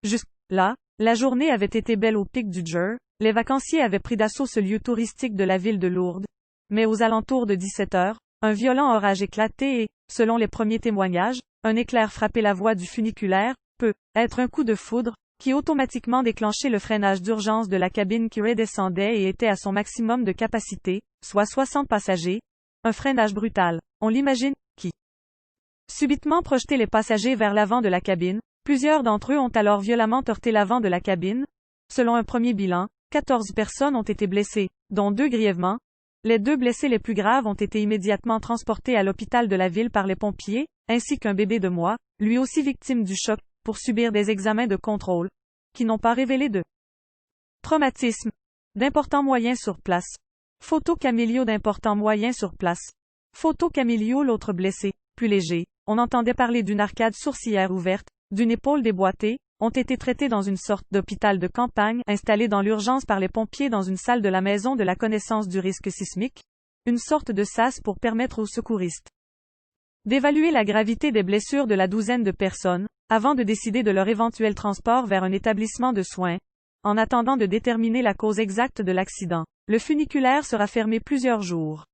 Jusque-là, la journée avait été belle au pic du Djer, les vacanciers avaient pris d'assaut ce lieu touristique de la ville de Lourdes. Mais aux alentours de 17 heures, un violent orage éclatait et, selon les premiers témoignages, un éclair frappait la voie du funiculaire, peut être un coup de foudre, qui automatiquement déclenchait le freinage d'urgence de la cabine qui redescendait et était à son maximum de capacité, soit 60 passagers. Un freinage brutal, on l'imagine, qui subitement projetait les passagers vers l'avant de la cabine. Plusieurs d'entre eux ont alors violemment heurté l'avant de la cabine. Selon un premier bilan, 14 personnes ont été blessées, dont 2 grièvement. Les 2 blessés les plus graves ont été immédiatement transportés à l'hôpital de la ville par les pompiers, ainsi qu'un bébé de mois, lui aussi victime du choc, pour subir des examens de contrôle, qui n'ont pas révélé de traumatisme. D'importants moyens sur place. Photo Camilio d'importants moyens sur place. Photo Camilio l'autre blessé, plus léger. On entendait parler d'une arcade sourcilière ouverte, d'une épaule déboîtée, ont été traités dans une sorte d'hôpital de campagne installé dans l'urgence par les pompiers dans une salle de la maison de la connaissance du risque sismique, une sorte de sas pour permettre aux secouristes d'évaluer la gravité des blessures de la douzaine de personnes, avant de décider de leur éventuel transport vers un établissement de soins. En attendant de déterminer la cause exacte de l'accident, le funiculaire sera fermé plusieurs jours.